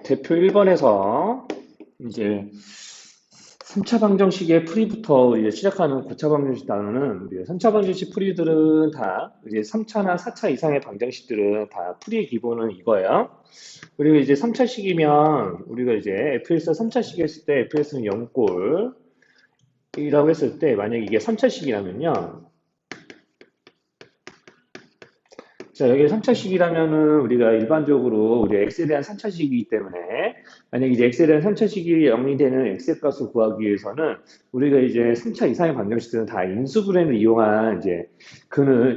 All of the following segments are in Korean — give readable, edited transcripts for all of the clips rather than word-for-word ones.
대표 1번에서 이제 3차 방정식의 풀이부터 이제 시작하는 고차 방정식 단어는 3차 방정식 풀이들은 다 이제 3차나 4차 이상의 방정식들은 다 풀이의 기본은 이거예요. 그리고 이제 3차식이면 우리가 이제 fx 3차식 했을 때 fx는 0꼴이라고 했을 때 만약에 이게 3차식이라면요. 자, 여기 3차식이라면은 우리가 일반적으로 우리 x에 대한 3차식이기 때문에 만약에 이제 x에 대한 3차식이 0이 되는 x의 값을 구하기 위해서는 우리가 이제 3차 이상의 방정식들은 다 인수분해를 이용한 이제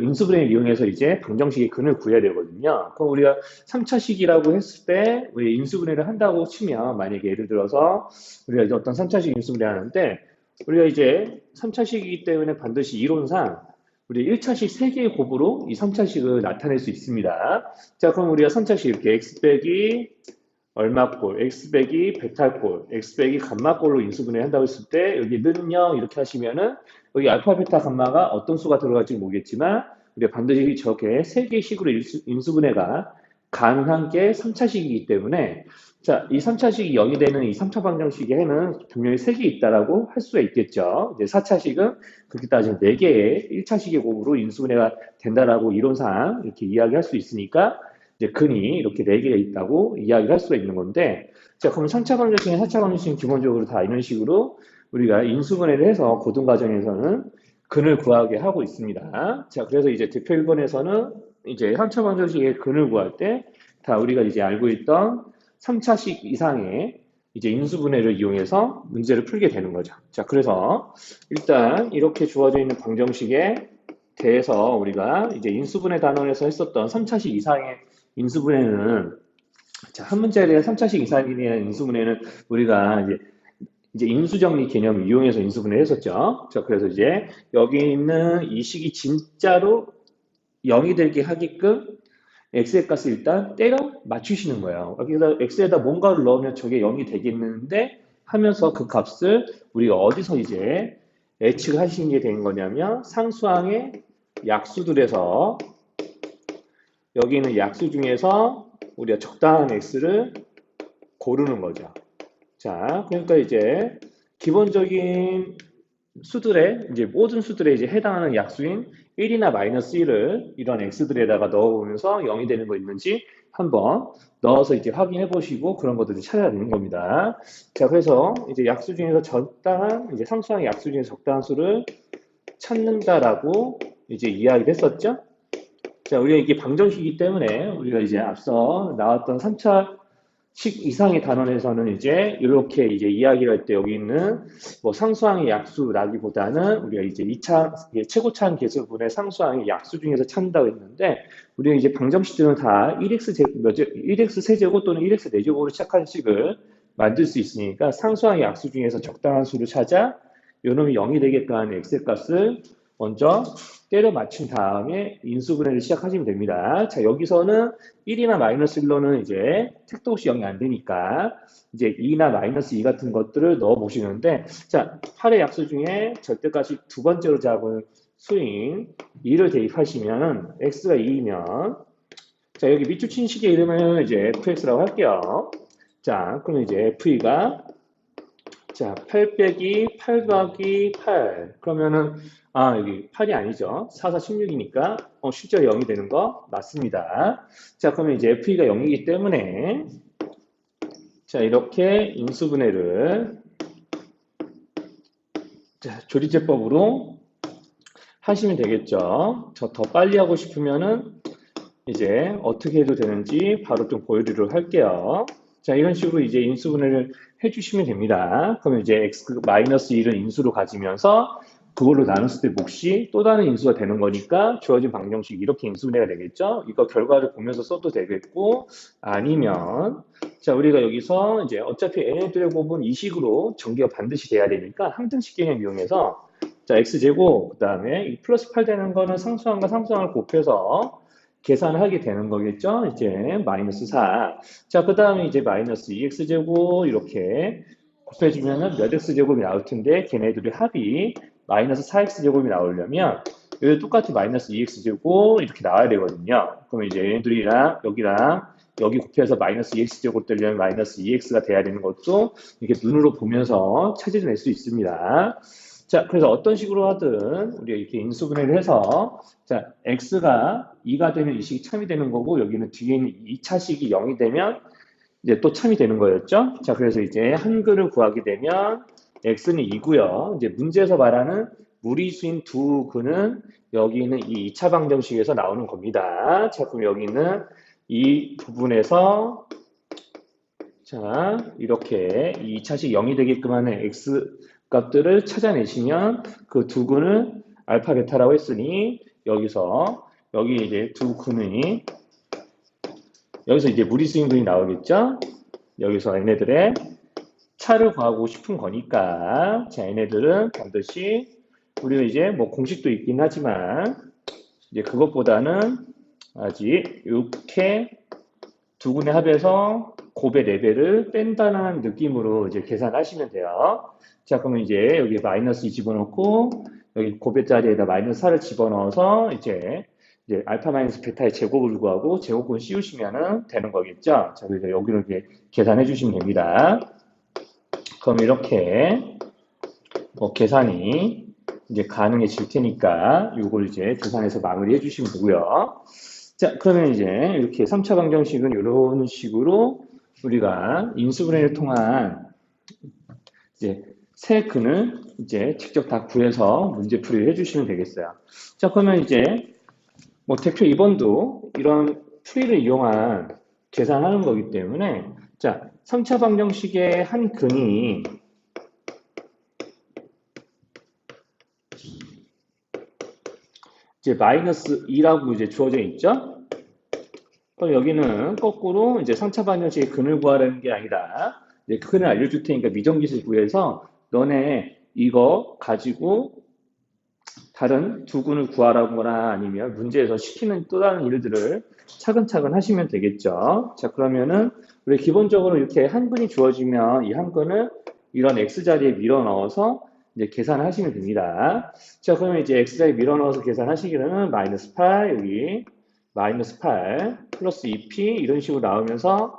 인수분해를 이용해서 이제 방정식의 근을 구해야 되거든요. 그럼 우리가 3차식이라고 했을 때 우리 인수분해를 한다고 치면 만약에 예를 들어서 우리가 이제 어떤 3차식 인수분해 하는데 우리가 이제 3차식이기 때문에 반드시 이론상 우리 1차식 3개의 곱으로 이 3차식을 나타낼 수 있습니다. 자, 그럼 우리가 3차식 이렇게 x 빼기 얼마꼴, x 빼기 베타꼴, x 빼기 감마꼴로 인수분해 한다고 했을 때 여기 는요 이렇게 하시면은 여기 알파, 베타, 감마가 어떤 수가 들어갈지 모르겠지만 우리가 반드시 저렇게 3개의 식으로 인수분해가 가능한 게 3차식이기 때문에 자, 이 3차식이 0이 되는 이 3차 방정식의 해는 분명히 3개 있다라고 할 수가 있겠죠. 이제 4차식은 그렇게 따지면 4개의 1차식의 곱으로 인수분해가 된다라고 이론상 이렇게 이야기할 수 있으니까 이제 근이 이렇게 4개가 있다고 이야기를 할 수가 있는 건데 자, 그럼 3차 방정식이나 4차 방정식은 기본적으로 다 이런 식으로 우리가 인수분해를 해서 고등 과정에서는 근을 구하게 하고 있습니다. 자, 그래서 이제 대표 1번에서는 이제 3차 방정식의 근을 구할 때 다 우리가 이제 알고 있던 3차식 이상의 이제 인수분해를 이용해서 문제를 풀게 되는 거죠. 자, 그래서 일단 이렇게 주어져 있는 방정식에 대해서 우리가 이제 인수분해 단원에서 했었던 3차식 이상의 인수분해는 자, 한 문제에 대한 3차식 이상에 대한 인수분해는 우리가 이제 인수정리 개념을 이용해서 인수분해 했었죠. 자, 그래서 이제 여기 있는 이 식이 진짜로 0이 되게 하게끔 x의 값을 일단 때려 맞추시는 거예요. 여기다 x에다 뭔가를 넣으면 저게 0이 되겠는데 하면서 그 값을 우리가 어디서 이제 예측하시는 게 되는 거냐면 상수항의 약수들에서 여기 있는 약수 중에서 우리가 적당한 x를 고르는 거죠. 자, 그러니까 이제 기본적인 수들의 이제 모든 수들에 이제 해당하는 약수인 1이나 마이너스 1을 이런 x들에다가 넣어보면서 0이 되는 거 있는지 한번 넣어서 이제 확인해 보시고 그런 것들을 찾아야 되는 겁니다. 자, 그래서 이제 약수 중에서 적당한 이제 상수항의 약수 중에서 적당한 수를 찾는다라고 이제 이야기를 했었죠. 자, 우리가 이게 방정식이기 때문에 우리가 이제 앞서 나왔던 3차 식 이상의 단원에서는 이제 이렇게 이제 이야기를 할 때 여기 있는 뭐 상수항의 약수라기보다는 우리가 이제 2차 최고차항 계수분의 상수항의 약수 중에서 찾는다고 했는데 우리가 이제 방정식들은 다 1x 세제곱 또는 1x 4제곱으로 시작한 식을 만들 수 있으니까 상수항의 약수 중에서 적당한 수를 찾아 요놈이 0이 되게끔 하는 x의 값을 먼저 때려 맞춘 다음에 인수분해를 시작하시면 됩니다. 자, 여기서는 1이나 마이너스 1로는 이제 택도 없이 0이 안 되니까 이제 2나 마이너스 2 같은 것들을 넣어 보시는데 자, 8의 약수 중에 절대값이 두 번째로 잡은 수인 2를 대입하시면 x가 2이면 자, 여기 밑줄 친 식의 이름은 이제 fx라고 할게요. 자, 그럼 이제 f가 자, 8 빼기 8 더하기 8. 그러면은, 여기 8이 아니죠. 4, 4, 16이니까, 실제로 0이 되는 거 맞습니다. 자, 그러면 이제 FE가 0이기 때문에, 자, 이렇게 인수분해를, 자, 조리제법으로 하시면 되겠죠. 저 더 빨리 하고 싶으면은, 이제 어떻게 해도 되는지 바로 좀 보여드리도록 할게요. 자, 이런 식으로 이제 인수분해를 해주시면 됩니다. 그러면 이제 x-1은 인수로 가지면서 그걸로 나눴을 때 몫이 또 다른 인수가 되는 거니까 주어진 방정식이 이렇게 인수분해가 되겠죠. 이거 결과를 보면서 써도 되겠고 아니면 자, 우리가 여기서 이제 어차피 얘네들의 곱은 이 식으로 전개가 반드시 돼야 되니까 항등식 개념 이용해서 자, x제곱 그 다음에 이 플러스 8 되는 거는 상수항과 상수항을 곱해서 계산을 하게 되는 거겠죠. 이제 마이너스 4. 자, 그 다음에 이제 마이너스 2x제곱 이렇게 곱해주면은 몇 x제곱이 나올 텐데 걔네들의 합이 마이너스 4x제곱이 나오려면 여기 똑같이 마이너스 2x제곱 이렇게 나와야 되거든요. 그럼 이제 얘네들이랑 여기랑 여기 곱해서 마이너스 EX제곱 되려면 마이너스 EX가 돼야 되는 것도 이렇게 눈으로 보면서 찾아낼 수 있습니다. 자, 그래서 어떤 식으로 하든 우리가 이렇게 인수분해를 해서 자, x가 2가 되면 이 식이 참이 되는 거고 여기는 뒤에 있는 2차식이 0이 되면 이제 또 참이 되는 거였죠. 자, 그래서 이제 한글을 구하게 되면 x는 2고요. 이제 문제에서 말하는 무리수인 두 근은 여기 있는 이 2차 방정식에서 나오는 겁니다. 자, 그럼 여기는 이 부분에서 자, 이렇게 이 2차식 0이 되게끔 하는 x 값들을 찾아내시면 그 두 근을 알파 베타라고 했으니 여기서 여기 이제 두 근이 여기서 이제 무리수인 근이 나오겠죠? 여기서 얘네들의 차를 구하고 싶은 거니까 자, 얘네들은 반드시 우리는 이제 뭐 공식도 있긴 하지만 이제 그것보다는 아직 이렇게 두 군의 합에서 곱의 4배를 뺀다는 느낌으로 이제 계산하시면 돼요. 자, 그러면 이제 여기 마이너스 2 집어넣고 여기 곱의 자리에다 마이너스 4를 집어넣어서 이제 알파 마이너스 베타의 제곱을 구하고 제곱근 씌우시면 되는 거겠죠. 자, 그래서 여기를 이렇게 계산해 주시면 됩니다. 그럼 이렇게 뭐 계산이 이제 가능해질 테니까 이걸 이제 계산해서 마무리해 주시면 되고요. 자, 그러면 이제 이렇게 3차 방정식은 이런 식으로 우리가 인수분해를 통한 이제 세 근을 이제 직접 다 구해서 문제풀이를 해주시면 되겠어요. 자, 그러면 이제 뭐 대표 2번도 이런 풀이를 이용한 계산하는 거기 때문에 자, 3차 방정식의 한 근이 이제 마이너스 2라고 이제 주어져 있죠? 그럼 여기는 거꾸로 이제 3차 방정식의 근을 구하라는 게 아니라 이제 근을 알려줄 테니까 미정기술 구해서 너네 이거 가지고 다른 두 근을 구하라거나 아니면 문제에서 시키는 또 다른 일들을 차근차근 하시면 되겠죠. 자, 그러면은 우리 기본적으로 이렇게 한 근이 주어지면 이 한 근을 이런 x 자리에 밀어 넣어서 이제 계산하시면 됩니다. 자, 그러면 이제 x 자리에 밀어 넣어서 계산하시기로는 마이너스 8 여기 마이너스 8 플러스 2p 이런 식으로 나오면서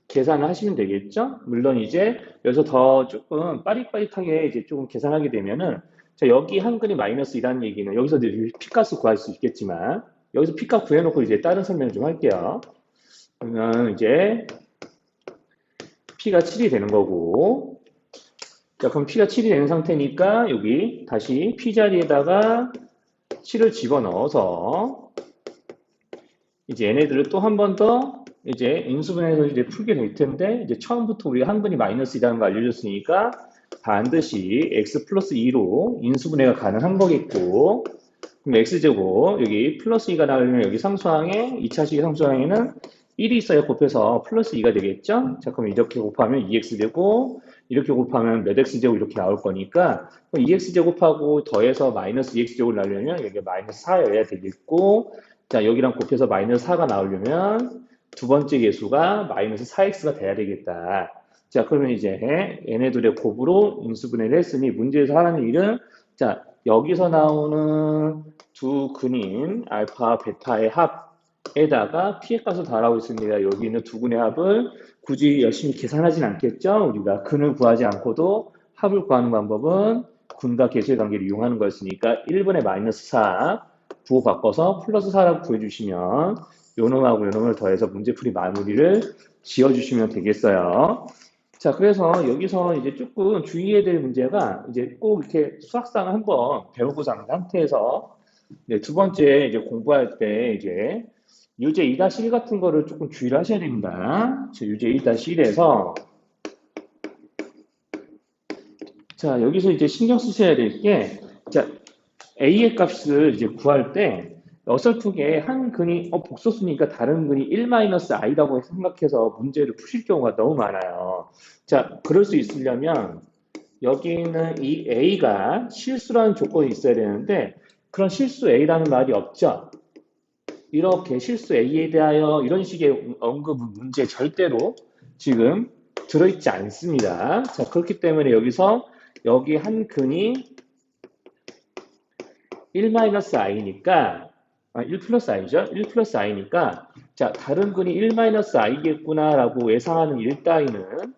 계산을 하시면 되겠죠? 물론 이제 여기서 더 조금 빠릿빠릿하게 이제 조금 계산하게 되면은 자, 여기 한근이 마이너스 2라는 얘기는 여기서 이제 P값을 구할 수 있겠지만 여기서 P값 구해놓고 이제 다른 설명 좀 할게요. 그러면 이제 P가 7이 되는 거고 자, 그럼 P가 7이 되는 상태니까 여기 다시 P 자리에다가 7을 집어넣어서 이제 얘네들을 또 한 번 더 이제 인수분해해서 이제 풀게 될 텐데 이제 처음부터 우리가 한근이 마이너스 2라는 걸 알려줬으니까 반드시 x 플러스 2로 인수분해가 가능한 거겠고 그럼 x제곱 여기 플러스 2가 나오려면 여기 상수항에 2차식의 상수항에는 1이 있어야 곱해서 플러스 2가 되겠죠? 자, 그럼 이렇게 곱하면 2x 되고 이렇게 곱하면 몇 x제곱 이렇게 나올 거니까 2x제곱하고 더해서 마이너스 2x제곱을 나오려면 여기 마이너스 4여야 되겠고 자, 여기랑 곱해서 마이너스 4가 나오려면 두 번째 계수가 마이너스 4x가 돼야 되겠다. 자, 그러면 이제 얘네들의 곱으로 인수분해를 했으니 문제에서 하는 일은 자, 여기서 나오는 두 근인 알파, 베타의 합에다가 p의 값을 더하고 있습니다. 여기 있는 두 근의 합을 굳이 열심히 계산하진 않겠죠? 우리가 근을 구하지 않고도 합을 구하는 방법은 근과 계수의 관계를 이용하는 거였으니까 1분의 마이너스 4 부호 바꿔서 플러스 4라고 구해주시면 요놈하고 요놈을 더해서 문제풀이 마무리를 지어주시면 되겠어요. 자, 그래서 여기서 이제 조금 주의해야 될 문제가 이제 꼭 이렇게 수학상을 한번 배우고 난 상태에서 두 번째 이제 공부할 때 이제 유제 2-1 같은 거를 조금 주의를 하셔야 됩니다. 유제 2-1에서 자, 여기서 이제 신경 쓰셔야 될 게 자, A의 값을 이제 구할 때 어설프게 한 근이 복소수니까 다른 근이 1-i라고 생각해서 문제를 푸실 경우가 너무 많아요. 자, 그럴 수 있으려면 여기는 이 A가 실수라는 조건이 있어야 되는데 그런 실수 A라는 말이 없죠. 이렇게 실수 A에 대하여 이런 식의 언급 문제 절대로 지금 들어있지 않습니다. 자, 그렇기 때문에 여기서 여기 한 근이 1-i니까 1 플러스 i죠. 1 플러스 i니까 자, 다른 근이 1-i겠구나라고 예상하는 일 따위는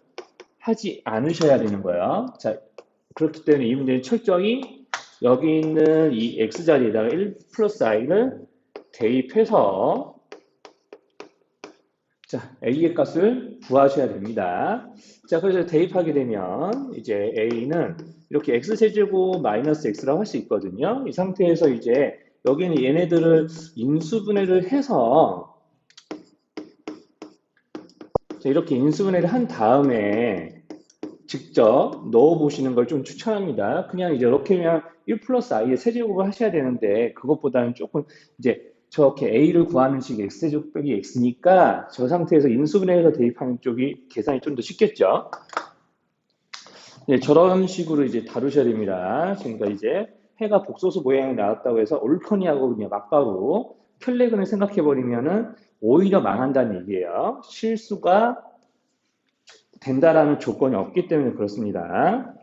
하지 않으셔야 되는 거예요. 자, 그렇기 때문에 이 문제는 철저히 여기 있는 이 x자리에다가 1 플러스 i를 대입해서 자, a의 값을 구하셔야 됩니다. 자, 그래서 대입하게 되면 이제 a는 이렇게 x제곱 마이너스 x라고 할 수 있거든요. 이 상태에서 이제 여기는 얘네들을 인수분해를 해서 자, 이렇게 인수분해를 한 다음에 직접 넣어 보시는 걸 좀 추천합니다. 그냥 이제 이렇게 그냥 1 플러스 i의 세제곱을 하셔야 되는데 그것보다는 조금 이제 저렇게 a를 구하는 식의 x제곱 빼기 x니까 저 상태에서 인수분해해서 대입하는 쪽이 계산이 좀 더 쉽겠죠. 네, 저런 식으로 이제 다루셔야 됩니다. 그러니까 이제 해가 복소수 모양이 나왔다고 해서 옳거니하고 그냥 막바로 켤레근을 생각해 버리면은 오히려 망한다는 얘기예요. 실수가 된다라는 조건이 없기 때문에 그렇습니다.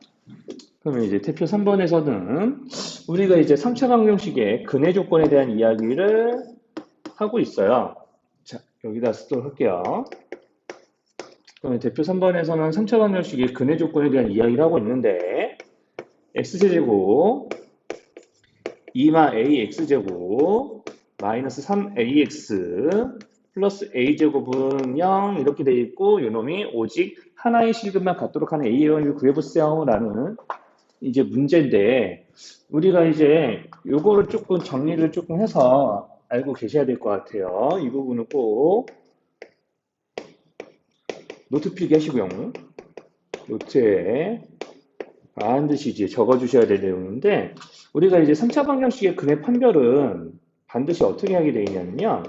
그러면 이제 대표 3번에서는 우리가 이제 3차 방정식의 근해 조건에 대한 이야기를 하고 있어요. 자, 여기다 쓰도록 할게요. 그러면 대표 3번에서는 3차 방정식의 근해 조건에 대한 이야기를 하고 있는데 x제곱 2-ax제곱 마이너스 3ax 플러스 a제곱은 0 이렇게 돼 있고 요놈이 오직 하나의 실근만 갖도록 하는 a의 영역을 구해보세요라는 이제 문제인데 우리가 이제 요거를 조금 정리를 조금 해서 알고 계셔야 될 것 같아요. 이 부분은 꼭 노트 필기 하시고요. 노트에 반드시 이제 적어주셔야 될 내용인데 우리가 이제 3차 방정식의 근해 판별은 반드시 어떻게 하게 되어 있냐면요.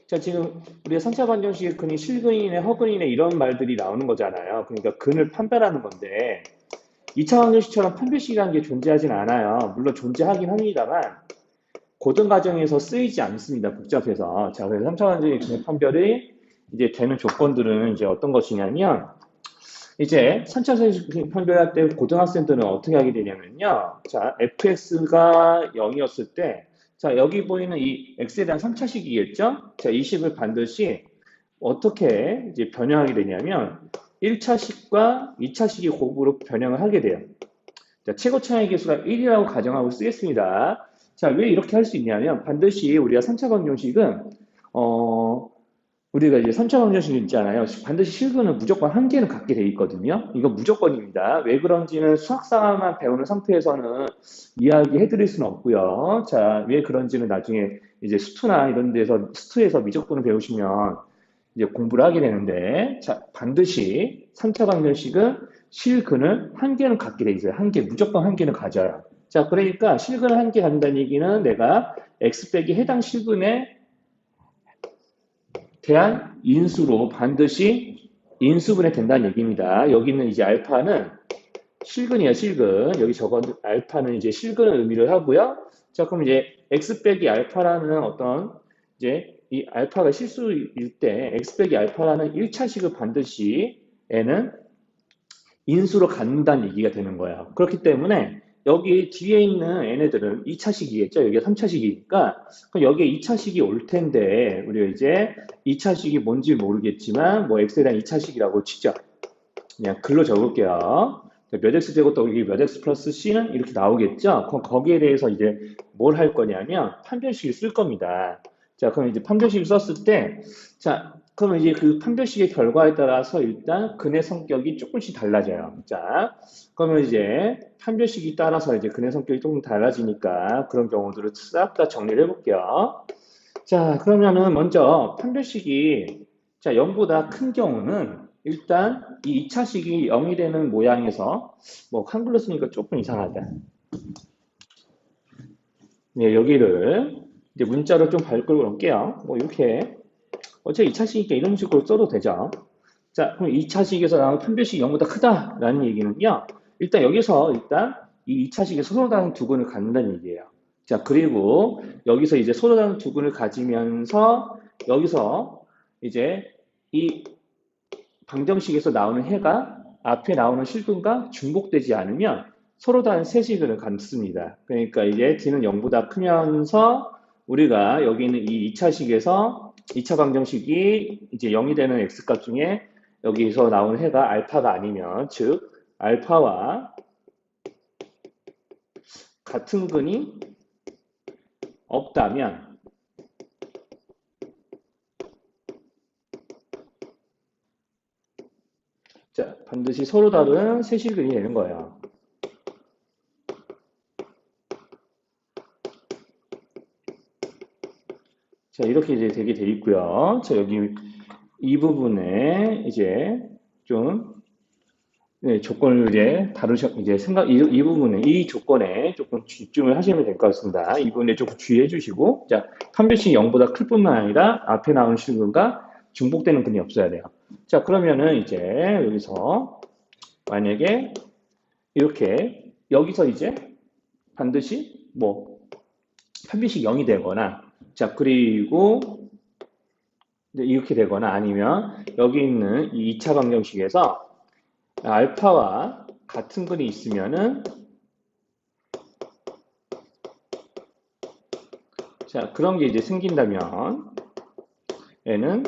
자, 지금 우리가 3차 방정식의 근이 실근이네 허근이네 이런 말들이 나오는 거잖아요. 그러니까 근을 판별하는 건데 2차 방정식처럼 판별식이라는 게 존재하진 않아요. 물론 존재하긴 합니다만 고등 과정에서 쓰이지 않습니다. 복잡해서. 자, 그래서 3차 방정식의 근해 판별이 이제 되는 조건들은 이제 어떤 것이냐면 이제 3차 방정식 판별할 때 고등학생들은 어떻게 하게 되냐면요. 자, fx가 0이었을 때 자, 여기 보이는 이 x에 대한 3차식이겠죠? 자, 이 식을 반드시 어떻게 이제 변형하게 되냐면 1차식과 2차식의 곱으로 변형을 하게 돼요. 자, 최고 차이 계수가 1이라고 가정하고 쓰겠습니다. 자, 왜 이렇게 할 수 있냐면 반드시 우리가 3차 방정식은 우리가 이제 3차 방정식 있잖아요. 반드시 실근은 무조건 한 개는 갖게 돼 있거든요. 이거 무조건입니다. 왜 그런지는 수학상만 배우는 상태에서는 이야기해 드릴 수는 없고요. 자, 왜 그런지는 나중에 이제 수투나 이런 데서 수투에서 미적분을 배우시면 이제 공부를 하게 되는데, 자, 반드시 3차 방정식은 실근을 한 개는 갖게 돼 있어요. 한 개, 무조건 한 개는 가져요. 자, 그러니까 실근을 한 개 갖는다는 얘기는 내가 x 빼기 해당 실근의 대한 인수로 반드시 인수분해 된다는 얘기입니다. 여기는 이제 알파는 실근이야, 실근. 여기 적은 알파는 이제 실근을 의미를 하고요. 자, 그럼 이제 x 빼기 알파라는 어떤 이제 이 알파가 실수일 때 x 빼기 알파라는 1차식을 반드시 얘는 인수로 갖는다는 얘기가 되는 거예요. 그렇기 때문에 여기 뒤에 있는 얘네들은 2차식이겠죠. 여기가 3차식이니까 그럼 여기에 2차식이 올 텐데 우리가 이제 2차식이 뭔지 모르겠지만 뭐 x에 대한 2차식이라고 치죠. 그냥 글로 적을게요. 몇 x 제곱 더하기 몇 x 플러스 c는 이렇게 나오겠죠. 그럼 거기에 대해서 이제 뭘 할 거냐면 판별식을 쓸 겁니다. 자, 그럼 이제 판별식을 썼을 때, 자, 그러면 이제 그 판별식의 결과에 따라서 일단 근의 성격이 조금씩 달라져요. 자, 그러면 이제 판별식이 따라서 이제 근의 성격이 조금 달라지니까 그런 경우들을 싹 다 정리를 해볼게요. 자, 그러면은 먼저 판별식이 자, 0보다 큰 경우는 일단 이 2차식이 0이 되는 모양에서 뭐 한글로 쓰니까 조금 이상하다. 네, 여기를 이제 문자로 좀 밝고 놓을게요. 뭐 이렇게 어차피 2차식이니까 이런 식으로 써도 되죠. 자, 그럼 2차식에서 나오는 판별식이 0보다 크다라는 얘기는요. 일단 여기서 일단 이 2차식에 서로 다른 두근을 갖는다는 얘기예요. 자, 그리고 여기서 이제 서로 다른 두근을 가지면서 여기서 이제 이 방정식에서 나오는 해가 앞에 나오는 실근과 중복되지 않으면 서로 다른 세식을 갖습니다. 그러니까 이제 d는 0보다 크면서 우리가 여기 있는 이 2차식에서 2차 방정식이 이제 0이 되는 x값 중에 여기서 나오는 해가 알파가 아니면, 즉 알파와 같은 근이 없다면, 자, 반드시 서로 다른 세실근이 되는 거예요. 자, 이렇게 이제 되게 돼 있고요. 자, 여기 이 부분에 이제 좀 네, 조건을 이제 이제 이 부분에, 이 조건에 조금 집중을 하시면 될 것 같습니다. 이 부분에 조금 주의해 주시고, 자, 판별식 0보다 클 뿐만 아니라 앞에 나오는 실근과 중복되는 근이 없어야 돼요. 자, 그러면은 이제 여기서 만약에 이렇게, 여기서 이제 반드시 뭐, 판별식 0이 되거나, 자, 그리고 이렇게 되거나 아니면 여기 있는 이 2차 방정식에서 알파와 같은 근이 있으면은, 자, 그런 게 이제 생긴다면 얘는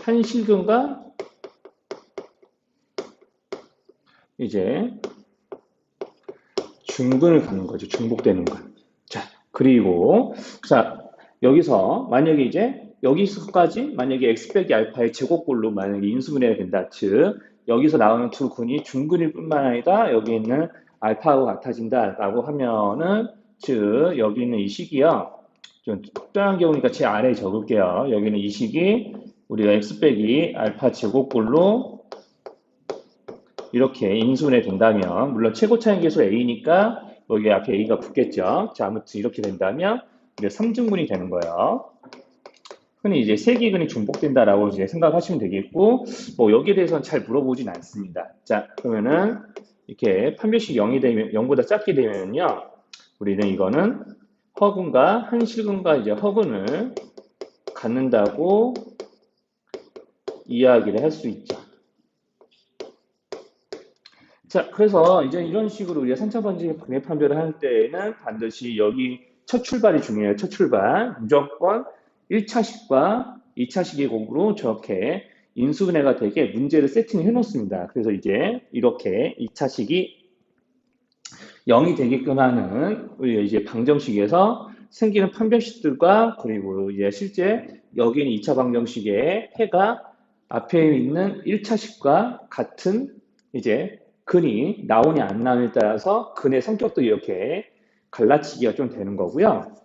한 실근과 이제 중근을 갖는 거죠. 중복되는 거. 자, 그리고 자, 여기서 만약에 이제 여기서까지 만약에 x 빼기 알파의 제곱꼴로 만약에 인수분해가 된다. 즉 여기서 나오는 두 근이 중근일 뿐만 아니라 여기 있는 알파하고 같아진다라고 하면은, 즉 여기 있는 이 식이요. 좀 특별한 경우니까 제 아래에 적을게요. 여기는 이 식이 우리가 x 빼기 알파 제곱꼴로 이렇게 인수분해 된다면, 물론 최고 차이 계수 a니까 여기 앞에 a가 붙겠죠. 자, 아무튼 이렇게 된다면 이제 3중근이 되는 거예요. 흔히 이제 세기근이 중복된다라고 이제 생각하시면 되겠고, 뭐 여기에 대해서는 잘 물어보진 않습니다. 자, 그러면은 이렇게 판별식 0이 되면, 0보다 작게 되면요, 우리는 이거는 허근과 한실근과 이제 허근을 갖는다고 이야기를 할 수 있죠. 자, 그래서 이제 이런 식으로 우리가 3차 번지 방해 판별을 할 때에는 반드시 여기 첫 출발이 중요해요. 첫 출발. 무조건 1차식과 2차식의 공으로 저렇게 인수분해가 되게 문제를 세팅해 놓습니다. 그래서 이제 이렇게 2차식이 0이 되게끔 하는 우리가 이제 방정식에서 생기는 판별식들과, 그리고 이제 실제 여기는 2차 방정식의 해가 앞에 있는 1차식과 같은 이제 근이 나오냐 안 나오냐에 따라서 근의 성격도 이렇게 갈라치기가 좀 되는 거고요.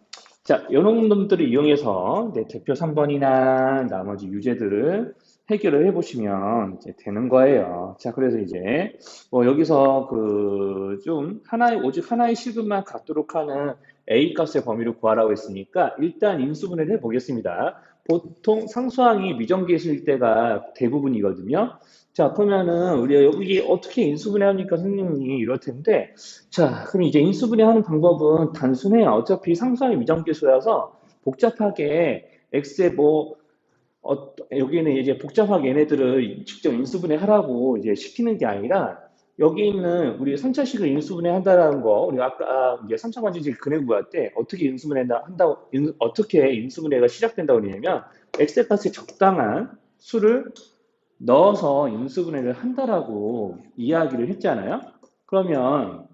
자, 이런 놈들을 이용해서 대표 3번이나 나머지 유제들을 해결을 해보시면 이제 되는 거예요. 자, 그래서 이제 뭐 여기서 그 좀 오직 하나의 실근만 갖도록 하는 A 값의 범위를 구하라고 했으니까 일단 인수분해를 해보겠습니다. 보통 상수항이 미정계수일 때가 대부분이거든요. 자, 그러면은 우리가 여기 어떻게 인수분해합니까, 선생님이 이럴 텐데, 자, 그럼 이제 인수분해하는 방법은 단순해요. 어차피 상수항이 미정계수라서 복잡하게 x에 뭐 여기는 이제 복잡하게 얘네들을 직접 인수분해 하라고 이제 시키는 게 아니라, 여기 있는 우리 3차식을 인수분해 한다는 거, 우리가 아까 이제 3차 관계식 근해 구할 때 어떻게 어떻게 인수분해가 시작된다고 그러냐면, 엑셀 값에 적당한 수를 넣어서 인수분해를 한다라고 이야기를 했잖아요. 그러면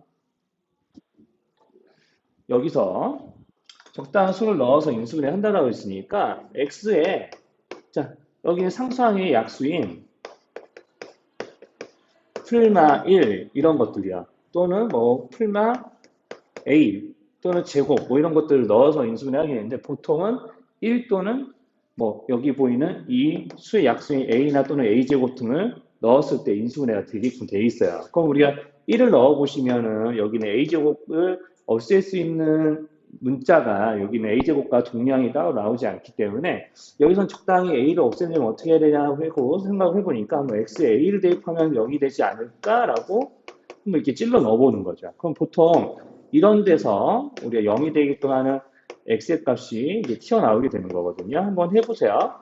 여기서 적당한 수를 넣어서 인수분해 한다라고 했으니까 x에, 자, 여기는 상수항의 약수인 풀마 1 이런 것들이야. 또는 뭐 풀마 a 또는 제곱 뭐 이런 것들을 넣어서 인수분해 하겠는데, 보통은 1 또는 뭐 여기 보이는 이 수의 약수인 a나 또는 a제곱 등을 넣었을 때 인수분해가 되게끔 돼 있어요. 그럼 우리가 1을 넣어 보시면은 여기는 a제곱을 없앨 수 있는 문자가 여기는 a제곱과 동량이다 나오지 않기 때문에, 여기선 적당히 a를 없애려면 어떻게 해야 되냐고 생각을 해보니까 뭐 x에 a를 대입하면 0이 되지 않을까라고 한번 이렇게 찔러 넣어보는 거죠. 그럼 보통 이런 데서 우리가 0이 되게끔 하는 x의 값이 이제 튀어나오게 되는 거거든요. 한번 해보세요.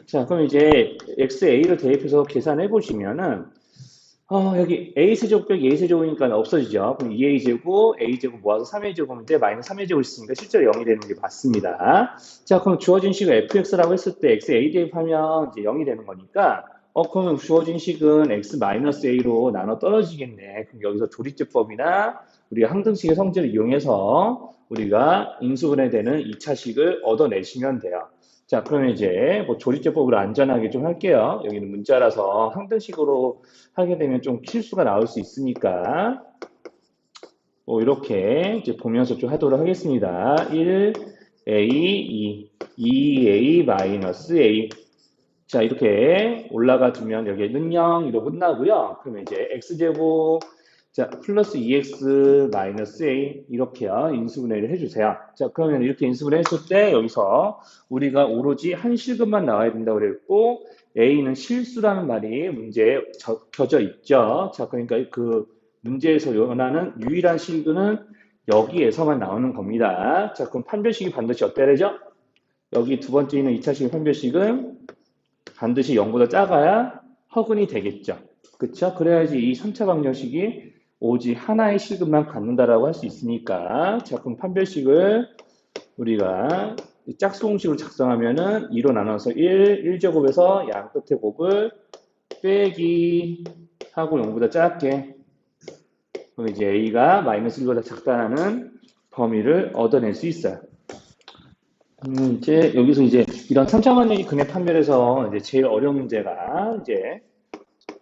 자, 그럼 이제 xa를 대입해서 계산해 보시면은, 여기 a세제곱 빼기 a세제곱이니까 없어지죠. 그럼 2a제곱, a제곱 모아서 3a제곱인데 마이너스 3a제곱 있으니까 실제로 0이 되는 게 맞습니다. 자, 그럼 주어진 식을 fx라고 했을 때 x a 대입하면 이제 0이 되는 거니까 그러면 주어진 식은 x 마이너스 a로 나눠 떨어지겠네. 그럼 여기서 조리제법이나 우리가 항등식의 성질을 이용해서 우리가 인수분해되는 2차식을 얻어내시면 돼요. 자, 그러면 이제 뭐 조리제법으로 안전하게 좀 할게요. 여기는 문자라서 항등식으로 하게 되면 좀 실수가 나올 수 있으니까 뭐 이렇게 이제 보면서 좀 하도록 하겠습니다. 1a 2 2a 마이너스 a 자 이렇게 올라가 두면 여기는 0으로 끝나고요. 그러면 이제 x제곱 자 플러스 2x 마이너스 a 이렇게요. 인수분해를 해주세요. 자 그러면 이렇게 인수분해 했을 때 여기서 우리가 오로지 한 실근만 나와야 된다고 그랬고 a는 실수라는 말이 문제에 적혀져 있죠. 자 그러니까 그 문제에서 원하는 유일한 실근은 여기에서만 나오는 겁니다. 자 그럼 판별식이 반드시 어때야 되죠? 여기 두 번째 있는 2차식 판별식은 반드시 0보다 작아야 허근이 되겠죠. 그쵸? 그래야지 이 3차 방정식이 오직 하나의 실근만 갖는다라고 할 수 있으니까 자 그럼 판별식을 우리가 짝수공식으로 작성하면은 2로 나눠서 1제곱에서 양 끝의 곱을 빼기 하고 0보다 작게 그럼 이제 a가 마이너스 1보다 작다는 범위를 얻어낼 수 있어요. 이제 여기서 이제 이런 3차 방정식 근해 판별에서 이제 제일 어려운 문제가 이제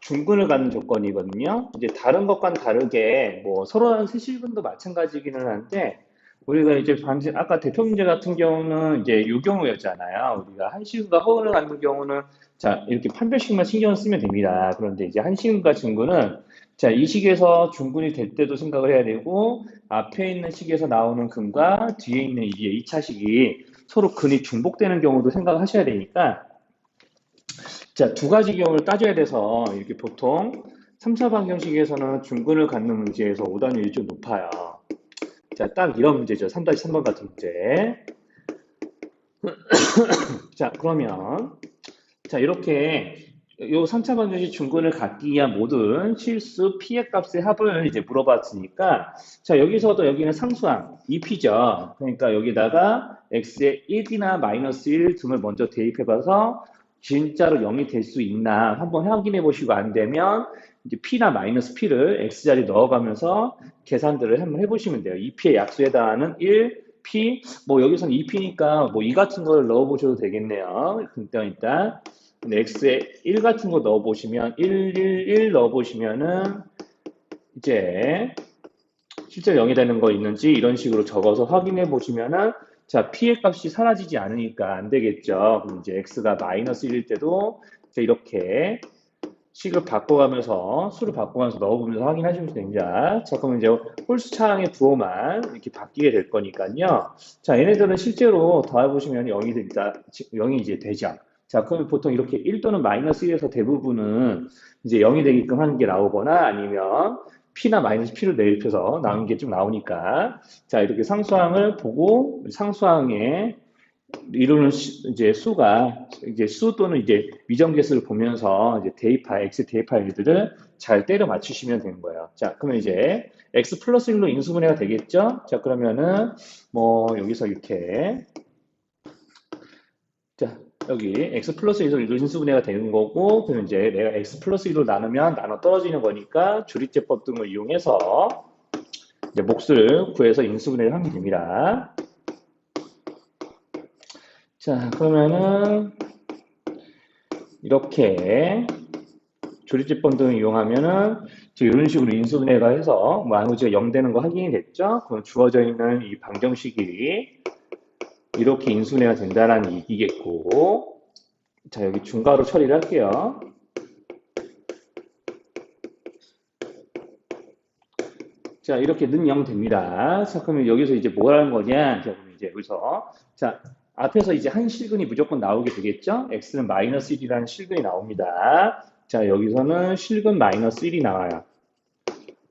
중근을 갖는 조건이거든요. 이제 다른 것과는 다르게 뭐 서로 다른 세실근도 마찬가지기는 한데 우리가 이제 방금 아까 대표 문제 같은 경우는 이제 이 경우였잖아요. 우리가 한식과 허근을 갖는 경우는 자 이렇게 판별식만 신경을 쓰면 됩니다. 그런데 이제 한식과 중근은 자 이 식에서 중근이 될 때도 생각을 해야 되고 앞에 있는 식에서 나오는 근과 뒤에 있는 이게 2차 식이 서로 근이 중복되는 경우도 생각을 하셔야 되니까 자, 두 가지 경우를 따져야 돼서 이렇게 보통 3차 방정식에서는 중근을 갖는 문제에서 오답률이 좀 높아요. 자, 딱 이런 문제죠. 3-3번 같은 문제. 자, 그러면 자, 이렇게 요 3차 방정식 중근을 갖기 위한 모든 실수 피해 값의 합을 이제 물어봤으니까 자, 여기서도 여기는 상수항 2p죠. 그러니까 여기다가 x의 1이나 마이너스 1 등을 먼저 대입해 봐서 진짜로 0이 될 수 있나 한번 확인해 보시고 안 되면 이제 p나 마이너스 p를 x자리 넣어가면서 계산들을 한번 해보시면 돼요. 2p의 약수에 해당하는 1, p, 뭐 여기서는 2p니까 뭐 2 같은 걸 넣어보셔도 되겠네요. 일단 x에 1 같은 거 넣어보시면 1 넣어보시면은 이제 실제 0이 되는 거 있는지 이런 식으로 적어서 확인해 보시면은 자 p의 값이 사라지지 않으니까 안 되겠죠. 그럼 이제 x가 마이너스 1일 때도 이제 이렇게 식을 바꿔가면서 수를 바꿔가면서 넣어보면서 확인하시면 됩니다. 자 그러면 이제 홀수 차항의 부호만 이렇게 바뀌게 될 거니까요. 자 얘네들은 실제로 더해보시면 0이 된다, 0이 이제 되죠. 자 그러면 보통 이렇게 1 또는 마이너스 1에서 대부분은 이제 0이 되게끔 하는 게 나오거나 아니면 P나 마이너스 P를 대입해서 나오는 게 좀 나오니까 자 이렇게 상수항을 보고 상수항에 이루는 이제 수가 이제 수 또는 이제 미정계수를 보면서 이제 대입할 x 대입할 일들을 잘 때려 맞추시면 되는 거예요. 자, 그러면 이제 x 플러스 1로 인수분해가 되겠죠? 자, 그러면은 뭐 여기서 이렇게 자, 여기 x 플러스 1로 인수분해가 되는 거고 그러면 이제 내가 x 플러스 1로 나누면 나눠 떨어지는 거니까 조리제법 등을 이용해서 이제 몫을 구해서 인수분해를 하면 됩니다. 자, 그러면은 이렇게 조립제법 등을 이용하면은 지금 이런 식으로 인수분해가 해서 뭐 아무지가 0 되는 거 확인이 됐죠? 그럼 주어져 있는 이 방정식이 이렇게 인수분해가 된다는 얘기겠고 자 여기 중괄호 처리를 할게요. 자 이렇게 는 0 됩니다. 자 그러면 여기서 이제 뭐라는 거냐? 자 그럼 이제 여기서 자 앞에서 이제 한 실근이 무조건 나오게 되겠죠? x는 마이너스 1이라는 실근이 나옵니다. 자 여기서는 실근 마이너스 1이 나와요.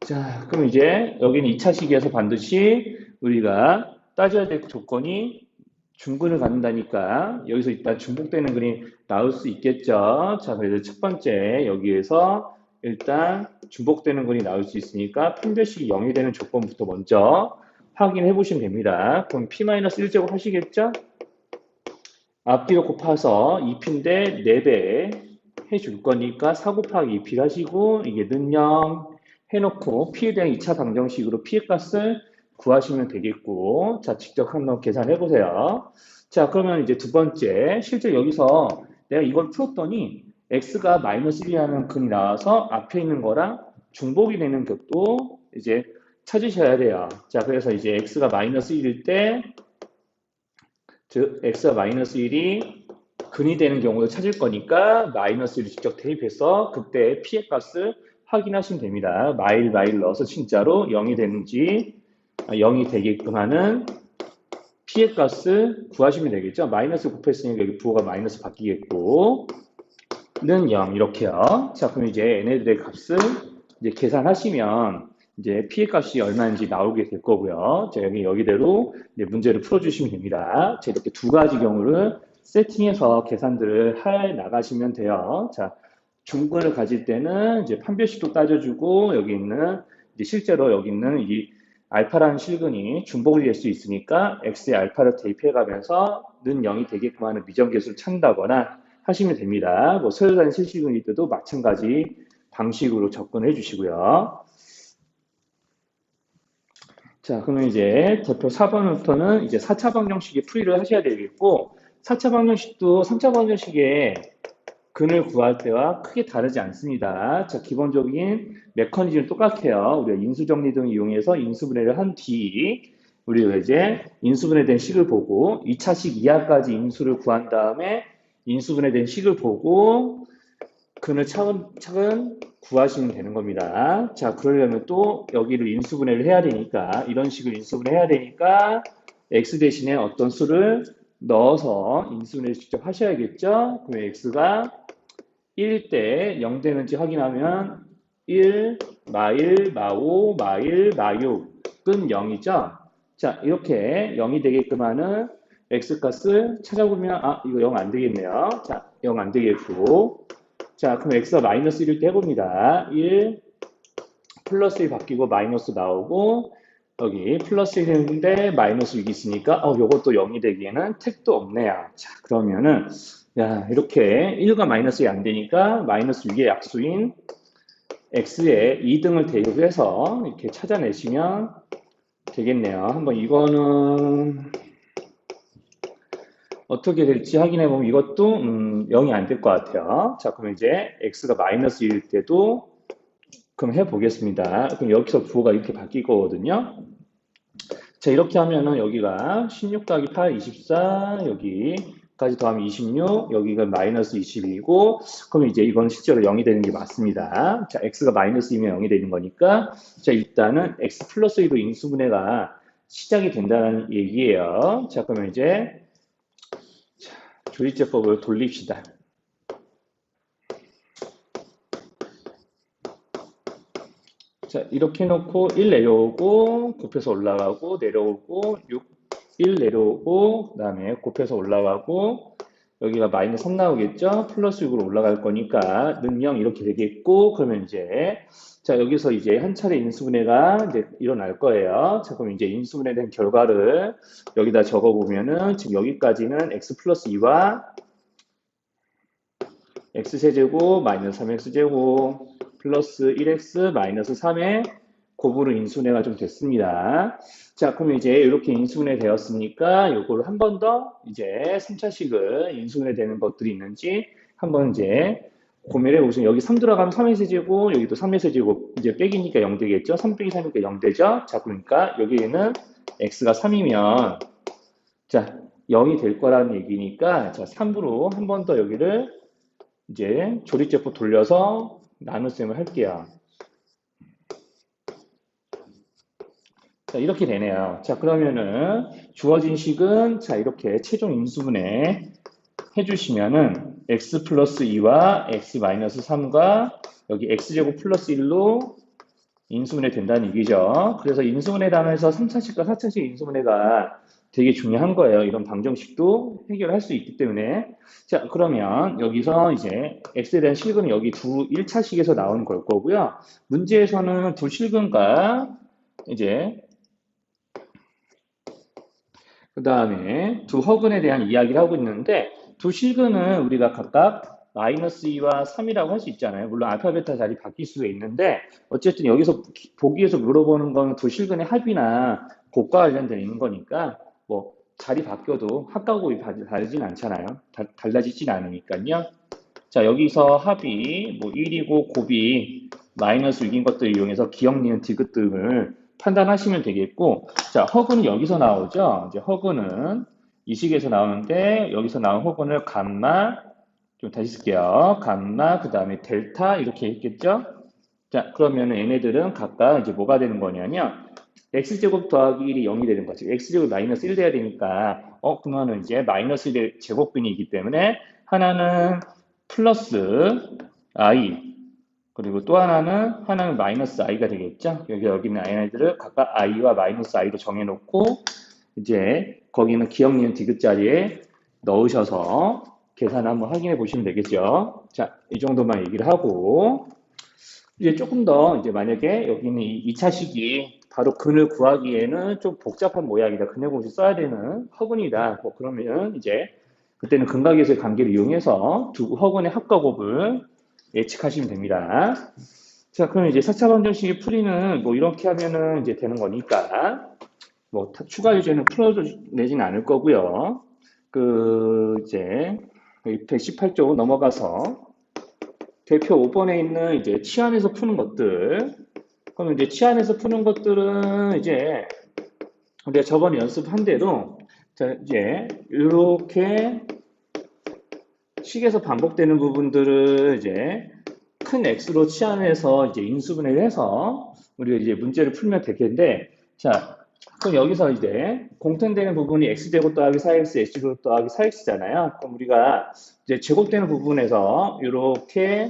자 그럼 이제 여기는 2차 시기에서 반드시 우리가 따져야 될 조건이 중근을 갖는다니까 여기서 일단 중복되는 근이 나올 수 있겠죠. 자 그래서 첫 번째 여기에서 일단 중복되는 근이 나올 수 있으니까 판별식이 0이 되는 조건부터 먼저 확인해 보시면 됩니다. 그럼 P-1제곱 하시겠죠? 앞뒤로 곱해서 2P인데 4배 해줄 거니까 4 곱하기 2P를 하시고 이게 는영 해놓고 P에 대한 2차 방정식으로 P의 값을 구하시면 되겠고 자 직접 한번 계산해 보세요. 자 그러면 이제 두 번째 실제 여기서 내가 이걸 풀었더니 x가 마이너스 1이라는 근이 나와서 앞에 있는 거랑 중복이 되는 격도 이제 찾으셔야 돼요. 자 그래서 이제 x가 마이너스 1일 때 즉 x가 마이너스 1이 근이 되는 경우를 찾을 거니까 마이너스 1을 직접 대입해서 그때 p의 값을 확인하시면 됩니다. 마일 넣어서 진짜로 0이 되는지 0이 되게끔 하는 p의 값을 구하시면 되겠죠. 마이너스 곱했으니까 여기 부호가 마이너스 바뀌겠고 는 0 이렇게요. 자 그럼 이제 얘네들의 값을 이제 계산하시면 이제 p의 값이 얼마인지 나오게 될 거고요. 자 여기대로 이제 문제를 풀어주시면 됩니다. 자 이렇게 두 가지 경우를 세팅해서 계산들을 해 나가시면 돼요. 자 중근을 가질 때는 이제 판별식도 따져주고 여기 있는 이제 실제로 여기 있는 이 알파라는 실근이 중복이 될 수 있으니까 x의 알파를 대입해가면서 는 0이 되게끔 하는 미정계수를 찾는다거나 하시면 됩니다. 뭐 서열단 실시근일 때도 마찬가지 방식으로 접근해 주시고요. 자, 그러면 이제 대표 4번부터는 이제 4차 방정식의 풀이를 하셔야 되겠고 4차 방정식도 3차 방정식의 근을 구할 때와 크게 다르지 않습니다. 자, 기본적인 메커니즘은 똑같아요. 우리가 인수정리 등을 이용해서 인수분해를 한 뒤 우리가 이제 인수분해된 식을 보고 2차식 이하까지 인수를 구한 다음에 인수분해된 식을 보고 근을 차근차근 구하시면 되는 겁니다. 자, 그러려면 또 여기를 인수분해를 해야 되니까 이런 식으로 인수분해 해야 되니까 x 대신에 어떤 수를 넣어서 인수분해를 직접 하셔야겠죠. 그럼 x가 1일 때 0 되는지 확인하면 1, 마1, 마5, 마1, 마6은 0이죠. 자, 이렇게 0이 되게끔 하는 x값을 찾아보면 이거 0 안 되겠네요. 자, 0 안 되겠고 자, 그럼 x가 마이너스 1일 때 해봅니다. 1 플러스 1 바뀌고 마이너스 나오고 여기 플러스 1인데 마이너스 6이 있으니까 요것도 0이 되기에는 택도 없네요. 자, 그러면은 야, 이렇게 1과 마이너스 1이 안 되니까 마이너스 6의 약수인 x에 2등을 대입해서 이렇게 찾아내시면 되겠네요. 한번 이거는 어떻게 될지 확인해 보면 이것도 0이 안 될 것 같아요. 자, 그럼 이제 x가 마이너스 1일 때도 그럼 해보겠습니다. 그럼 여기서 부호가 이렇게 바뀔 거거든요. 자, 이렇게 하면은 여기가 16 더하기 8, 24, 여기까지 더하면 26, 여기가 마이너스 22이고, 그럼 이제 이건 실제로 0이 되는 게 맞습니다. 자, x가 마이너스 2면 0이 되는 거니까, 자, 일단은 x 플러스 2로 인수분해가 시작이 된다는 얘기예요. 자, 그러면 이제 조리제법을 돌립시다. 자, 이렇게 해놓고 1 내려오고 곱해서 올라가고 내려오고 6, 1 내려오고 그 다음에 곱해서 올라가고 여기가 마이너스 3 나오겠죠? 플러스 6으로 올라갈 거니까 는 0 이렇게 되겠고 그러면 이제 자 여기서 이제 한 차례 인수분해가 이제 일어날 거예요. 자 그럼 이제 인수분해된 결과를 여기다 적어보면은 지금 여기까지는 x 플러스 2와 x세제곱 마이너스 3x제곱 플러스 1x 마이너스 3의 곱으로 인수분해가 좀 됐습니다. 자, 그럼 이제 이렇게 인수분해 되었으니까 요거를 한 번 더 이제 3차식을 인수분해 되는 것들이 있는지 한번 이제 고민해 보시면 여기 3 들어가면 3의 세제곱, 여기도 3의 세제곱 이제 빼기니까 0 되겠죠? 3 빼기 3이니까 0 되죠? 자, 그러니까 여기에는 x가 3이면 자, 0이 될 거라는 얘기니까 자, 3으로 한 번 더 여기를 이제 조립제법 돌려서 나눗셈을 할게요. 자, 이렇게 되네요. 자, 그러면은 주어진 식은 자, 이렇게 최종 인수분해 해주시면은 x 플러스 2와 x 마이너스 3과 여기 x제곱 플러스 1로 인수분해 된다는 얘기죠. 그래서 인수분해 단에서 3차식과 4차식 인수분해가 되게 중요한 거예요. 이런 방정식도 해결할 수 있기 때문에. 자, 그러면 여기서 이제 x에 대한 실근은 여기 두 1차식에서 나온 걸 거고요. 문제에서는 두 실근과 이제 그 다음에 두 허근에 대한 이야기를 하고 있는데 두 실근은 우리가 각각 마이너스 2와 3이라고 할 수 있잖아요. 물론 알파, 베타 자리 바뀔 수가 있는데 어쨌든 여기서 보기에서 물어보는 건 두 실근의 합이나 곱과 관련된 있는 거니까 뭐 자리 바뀌어도 합과 곱이 다르진 않잖아요. 달라지진 않으니까요. 자, 여기서 합이 뭐 1이고 곱이 마이너스 6인 것들을 이용해서 기억, 니은, 디귿 등을 판단하시면 되겠고, 자, 허근은 여기서 나오죠. 이제 허근은 이 식에서 나오는데, 여기서 나온 허근을 감마, 좀 다시 쓸게요. 감마, 그 다음에 델타, 이렇게 했겠죠? 자, 그러면 얘네들은 각각 이제 뭐가 되는 거냐면, x제곱 더하기 1이 0이 되는 거죠. x제곱 마이너스 1 돼야 되니까, 그러면은 이제 마이너스 1의 제곱근이기 때문에, 하나는 플러스 i, 그리고 또 하나는 마이너스 i가 되겠죠. 여기 있는 i들을 각각 i와 마이너스 i로 정해놓고 이제 거기는 기억, 니은, 디귿 자리에 넣으셔서 계산 한번 확인해 보시면 되겠죠. 자, 이 정도만 얘기를 하고 이제 조금 더 이제 만약에 여기 있는 이 2차식이 바로 근을 구하기에는 좀 복잡한 모양이다. 근의 공식 써야 되는 허근이다. 뭐 그러면 이제 그때는 근각에서의 관계를 이용해서 두 허근의 합과 곱을 예측하시면 됩니다. 자, 그럼 이제 4차 방정식의 풀이는 뭐 이렇게 하면은 이제 되는 거니까 뭐 추가 유제는 풀어내지는 않을 거고요. 이제 118쪽 넘어가서 대표 5번에 있는 이제 치안에서 푸는 것들. 그럼 이제 치안에서 푸는 것들은 이제 우리가 저번에 연습한 대로 자, 이제 이렇게 식에서 반복되는 부분들을 이제 큰 X로 치환해서 이제 인수분해를 해서 우리가 이제 문제를 풀면 되겠는데, 자, 그럼 여기서 이제 공통되는 부분이 X제곱 더하기 4X, X제곱 더하기 4X잖아요. 그럼 우리가 이제 제곱되는 부분에서 이렇게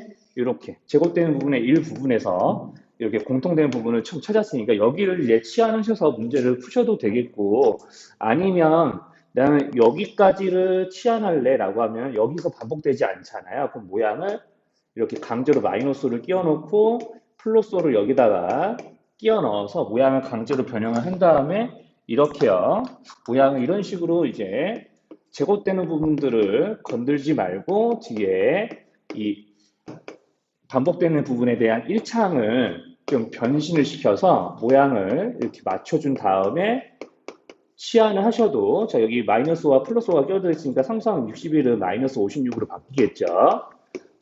제곱되는 부분의 일부분에서 이렇게 공통되는 부분을 처음 찾았으니까 여기를 이제 치환하셔서 문제를 푸셔도 되겠고, 아니면 나는 여기까지를 치환할래 라고 하면 여기서 반복되지 않잖아요. 그럼 모양을 이렇게 강제로 마이너스를 끼워 놓고 플러스를 여기다가 끼워 넣어서 모양을 강제로 변형을 한 다음에 이렇게요. 모양을 이런 식으로 이제 제곱되는 부분들을 건들지 말고 뒤에 이 반복되는 부분에 대한 1창을 좀 변신을 시켜서 모양을 이렇게 맞춰준 다음에 치환을 하셔도, 자, 여기 마이너스와 플러스가 껴져 있으니까 3, 61은 마이너스 56으로 바뀌겠죠.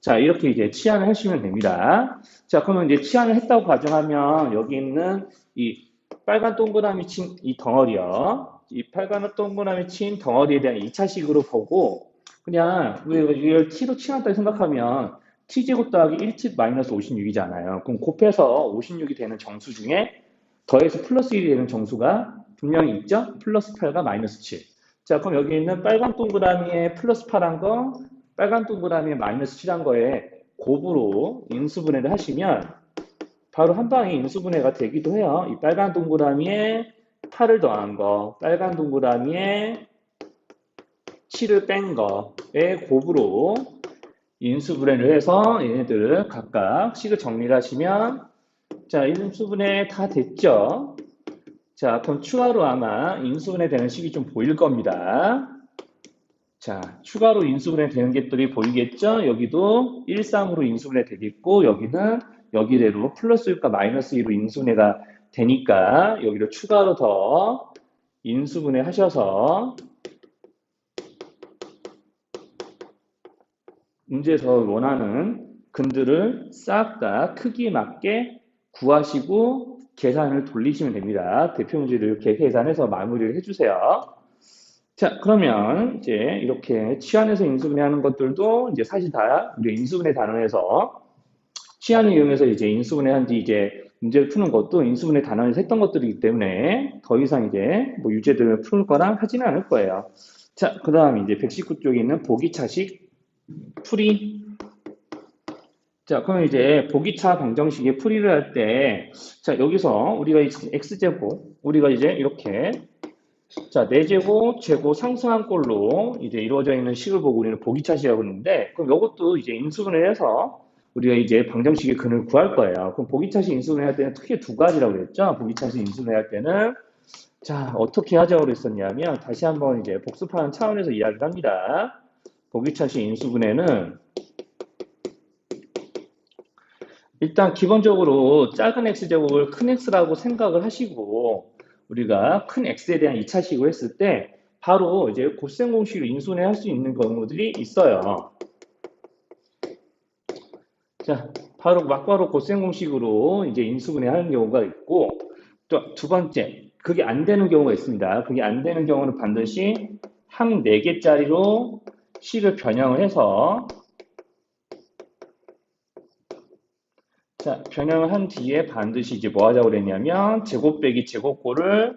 자, 이렇게 이제 치환을 하시면 됩니다. 자, 그러면 이제 치환을 했다고 가정하면 여기 있는 이 빨간 동그라미 친 이 덩어리요. 이 빨간 동그라미 친 덩어리에 대한 2차식으로 보고 그냥 우리가 이걸 t로 치환했다고 생각하면 t제곱 더하기 1t 마이너스 56이잖아요. 그럼 곱해서 56이 되는 정수 중에 더해서 플러스 1이 되는 정수가 분명히 있죠? 플러스 8과 마이너스 7. 자, 그럼 여기 있는 빨간 동그라미에 플러스 8한 거, 빨간 동그라미에 마이너스 7한 거에 곱으로 인수분해를 하시면 바로 한 방에 인수분해가 되기도 해요. 이 빨간 동그라미에 8을 더한 거, 빨간 동그라미에 7을 뺀 거에 곱으로 인수분해를 해서 얘네들을 각각 식을 정리를 하시면 자, 인수분해 다 됐죠? 자, 그럼 추가로 아마 인수분해 되는 식이 좀 보일 겁니다. 자, 추가로 인수분해 되는 것들이 보이겠죠? 여기도 1, 3으로 인수분해 되겠고, 여기는 여기대로 플러스 6과 마이너스 2로 인수분해가 되니까, 여기를 추가로 더 인수분해 하셔서, 문제에서 원하는 근들을 싹 다 크기에 맞게 구하시고, 계산을 돌리시면 됩니다. 대표 문제를 이렇게 계산해서 마무리를 해주세요. 자, 그러면 이제 이렇게 치환해서 인수분해하는 것들도 이제 사실 다 우리 인수분해 단원에서 치환을 이용해서 이제 인수분해한 뒤 이제 문제를 푸는 것도 인수분해 단원에서 했던 것들이기 때문에 더 이상 이제 뭐 유제들을 푸는 거랑 하지는 않을 거예요. 자, 그 다음 이제 119쪽에 있는 보기차식 풀이. 자, 그럼 이제 보기차 방정식의 풀이를 할 때, 자, 여기서 우리가 x제곱, 우리가 이제 이렇게 자, 4제곱, 제곱 상승한 꼴로 이제 이루어져 있는 식을 보고 우리는 보기차식이라고 하는데, 그럼 이것도 이제 인수분해 해서 우리가 이제 방정식의 근을 구할 거예요. 그럼 보기차식 인수분해 할 때는 크게 두 가지라고 그랬죠? 보기차식 인수분해 할 때는. 자, 어떻게 하자고 그랬었냐면, 다시 한번 이제 복습하는 차원에서 이야기를 합니다. 보기차식 인수분해는 일단 기본적으로 작은 x제곱을 큰 x라고 생각을 하시고 우리가 큰 x에 대한 2차식을 했을 때 바로 이제 곱셈 공식으로 인수분해 할 수 있는 경우들이 있어요. 자, 바로 막바로 곱셈 공식으로 이제 인수분해 하는 경우가 있고 또 두 번째, 그게 안 되는 경우가 있습니다. 그게 안 되는 경우는 반드시 항 4개짜리로 식을 변형을 해서 자, 변형을 한 뒤에 반드시 이제 뭐 하자고 그랬냐면 제곱 빼기 제곱꼴을